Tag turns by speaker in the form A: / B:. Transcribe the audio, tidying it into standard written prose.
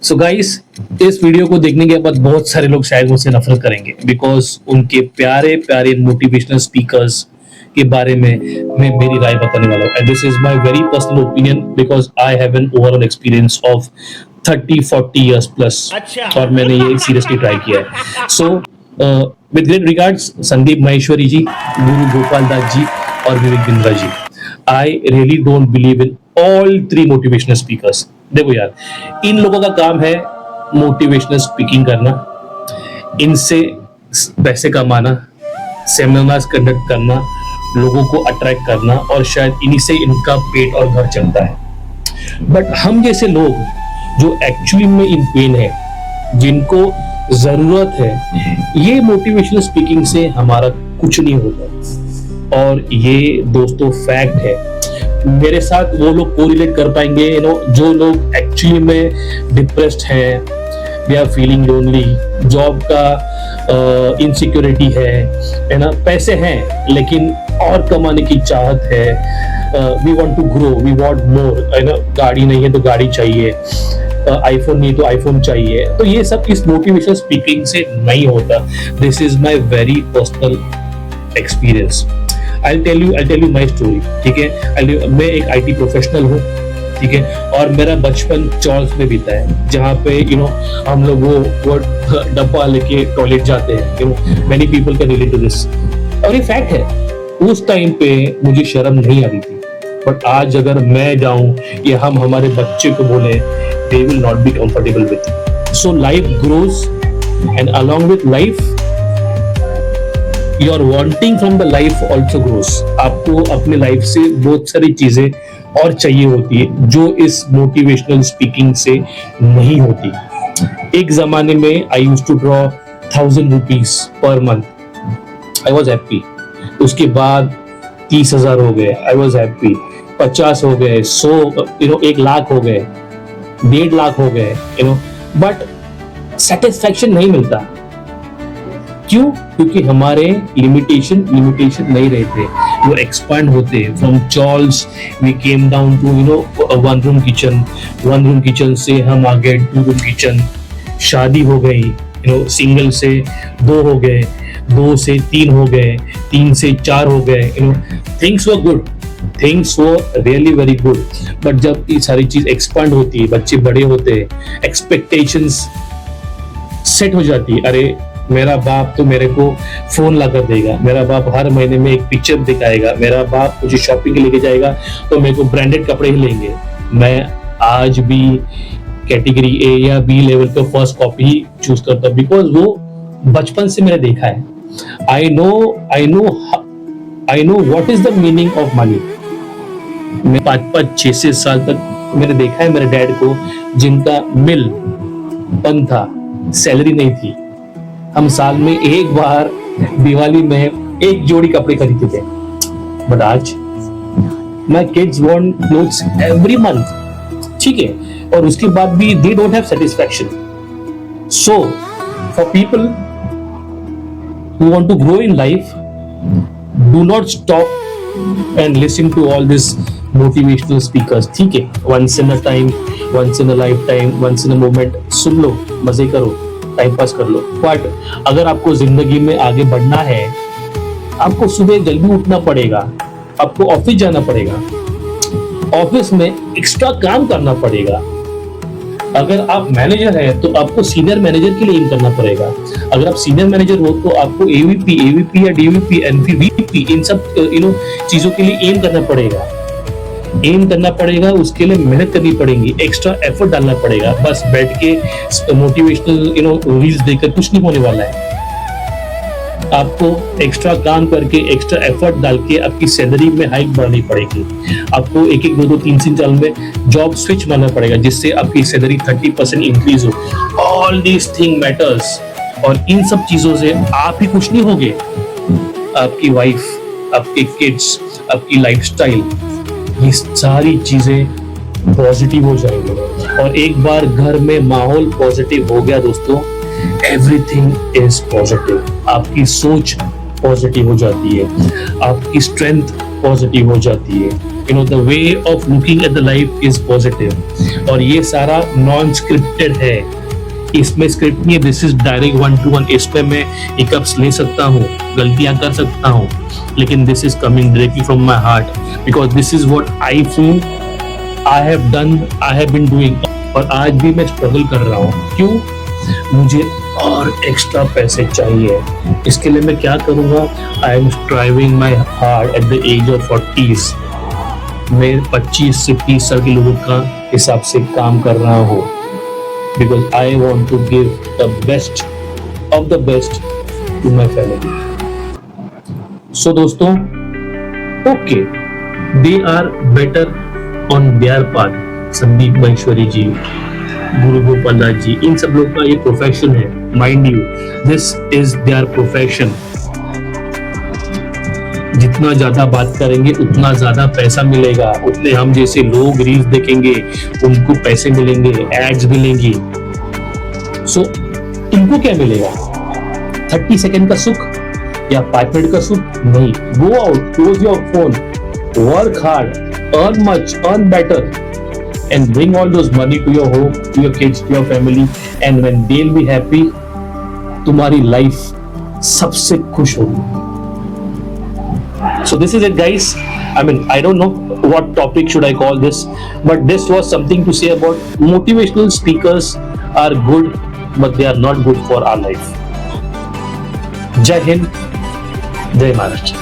A: So guys, इस video को देखने के बाद बहुत सारे लोग शायद मुझसे नफरत करेंगे बिकॉज उनके प्यारे प्यारे मोटिवेशनल स्पीकर्स के बारे में मैं मेरी राय बताने वाला हूँ। And this is my very personal opinion because I have an overall experience of 30-40 years plus, और मैंने ये सीरियसली ट्राई किया है। So with great regards Sandeep Maheshwari ji, Guru Gopal Das ji और Vivek Bindra ji. I really don't believe in all three motivational speakers. देखो यार, इन लोगों का काम है मोटिवेशनल स्पीकिंग करना, इनसे पैसे कमाना, सेमिनार्स कंडक्ट करना, लोगों को अट्रैक्ट करना, और शायद इन्हीं से इनका पेट और घर चलता है। बट हम जैसे लोग जो एक्चुअली में इन पेन है, जिनको जरूरत है, ये मोटिवेशनल स्पीकिंग से हमारा कुछ नहीं होता। और ये दोस्तों फैक्ट है। मेरे साथ वो लोग कोरिलेट कर पाएंगे, जो लोग एक्चुअली में डिप्रेस्ड हैं, they are feeling lonely, job का इनसिक्योरिटी है ना, पैसे हैं लेकिन और कमाने की चाहत है, we want to grow, we want more, है ना, गाड़ी नहीं है तो गाड़ी चाहिए, आईफोन नहीं तो आईफोन चाहिए। तो ये सब इस मोटिवेशनल स्पीकिंग से नहीं होता। This is my very personal experience. I'll tell you my story, ठीक है। मैं एक IT प्रोफेशनल हूँ, ठीक है, और मेरा बचपन चॉल्स में बीता है, जहाँ पे हम लोग वो डब्बा लेके टॉयलेट जाते हैं। Many people can relate to this, और ये फैक्ट है। उस टाइम पे मुझे शर्म नहीं आ रही थी, बट आज अगर मैं जाऊं या हम हमारे बच्चे को बोले, they will not be comfortable with it. So life grows, and along with life your wanting from the life also grows. आपको अपने लाइफ से बहुत सारी चीजें और चाहिए होती है जो इस मोटिवेशनल स्पीकिंग से नहीं होती। एक जमाने में I used to draw 1000 rupees per month, I was happy. उसके बाद 30,000 हो गए, आई वॉज हैप्पी। 50 हो गए, 100, 1 लाख हो गए, 1.5 लाख हो गए, बट सेटिस्फैक्शन नहीं मिलता। क्यों? क्योंकि हमारे लिमिटेशन नहीं रहते, वो एक्सपांड होते। From chawls we came down to one room kitchen से हम आ गए 2 रूम किचन। शादी हो गई, सिंगल से 2 हो गए, 2 से 3 हो गए, 3 से 4 हो गए। Things were good, things were really very good. But जब ये सारी चीज एक्सपांड होती है, बच्चे बड़े होते हैं, एक्सपेक्टेशंस सेट हो जाती है। अरे मेरा बाप तो मेरे को फोन ला कर देगा, मेरा बाप हर महीने में एक पिक्चर दिखाएगा, मेरा बाप मुझे शॉपिंग लेके जाएगा तो मेरे को ब्रांडेड कपड़े ही लेंगे। मैं आज भी कैटेगरी ए या बी लेवल का फर्स्ट कॉपी ही चूज करता हूँ, बिकॉज वो बचपन से मैंने देखा है। I know what is the meaning of money. मैं 5-5, 6-6 साल तक मैंने देखा है मेरे डैड को, जिनका मिल बंद था, सैलरी नहीं थी। हम साल में एक बार दिवाली में एक जोड़ी कपड़े खरीदते थे। बट आज my kids want clothes every month, ठीक है, और उसके बाद भी they don't have satisfaction. So for people who want to grow in life, do not stop and listen to all this motivational speakers, ठीक है। Once in a time, once in a lifetime, once in a moment सुन लो, मजे करो, time pass कर लो। But अगर आपको जिंदगी में आगे बढ़ना है, आपको सुबह जल्दी उठना पड़ेगा, आपको ऑफिस जाना पड़ेगा, ऑफिस में एक्स्ट्रा काम करना पड़ेगा। अगर आप मैनेजर हैं तो आपको सीनियर मैनेजर के लिए एम करना पड़ेगा। अगर आप सीनियर मैनेजर हो तो आपको एवीपी या डीवीपी, एनपी, इन सब चीजों के लिए एम करना पड़ेगा। उसके लिए मेहनत करनी पड़ेगी, एक्स्ट्रा एफर्ट डालना पड़ेगा। बस बैठ के मोटिवेशनल रील्स देखकर कुछ नहीं होने वाला है। आपको एक्स्ट्रा काम करके, एक्स्ट्रा एफर्ट डाल के आपकी सैलरी में हाइक बढ़ानी पड़ेगी। आपको 1-1, 2-2, 3-3 साल में जॉब स्विच मारना पड़ेगा, जिससे आपकी सैलरी 30% इंक्रीज हो। ऑल दीज थिंग मैटर्स, और इन सब चीजों से आप ही खुश नहीं होगे, आपकी वाइफ, आपके किड्स, आपकी लाइफस्टाइल, ये सारी चीजें पॉजिटिव हो जाएंगे। और एक बार घर में माहौल पॉजिटिव हो गया दोस्तों, एवरीथिंग इज पॉजिटिव। आपकी सोच पॉजिटिव हो जाती है, आपकी स्ट्रेंथ पॉजिटिव हो जाती है। You know the way of looking at the life is positive. और ये सारा नॉन स्क्रिप्टेड है, इसमें स्क्रिप्ट नहीं है, दिस इज डायरेक्ट 1 to 1। इसमें मैं हिकअप्स ले सकता हूँ, गलतियां कर सकता हूँ, लेकिन this is coming directly from my heart, because this is what I feel, I have done, I have been doing. और आज भी मैं स्ट्रगल कर रहा हूँ। क्यों? मुझे और एक्स्ट्रा पैसे चाहिए। इसके लिए मैं क्या करूँगा? I am striving my hard at the age of 40s। मैं 25 से 30 साल के लोगों का हिसाब से काम कर रहा हूँ, because I want to give the best of the best to my family. So दोस्तों, okay, they are better on their path. Sandeep Maheshwari जी, गुरु गोपाल दास जी, इन सब लोग का ये प्रोफेशन है। Mind you, this is their profession. जितना ज्यादा बात करेंगे उतना ज्यादा पैसा मिलेगा, उतने हम जैसे लोग रील्स देखेंगे, उनको पैसे मिलेंगे, एड्स मिलेंगी। सो इनको क्या मिलेगा? 30 सेकेंड का सुख या 5 मिनट का सुख? नहीं। Go out, close your phone, work hard, earn much, earn better, and bring all those money to your home, to your kids, to your family, and when they'll be happy, तुम्हारी life सबसे खुश होगी। So this is it, guys. I mean, I don't know what topic should I call this, but this was something to say about motivational speakers are good, but they are not good for our life. Jai Hind, Jai Maharashtra.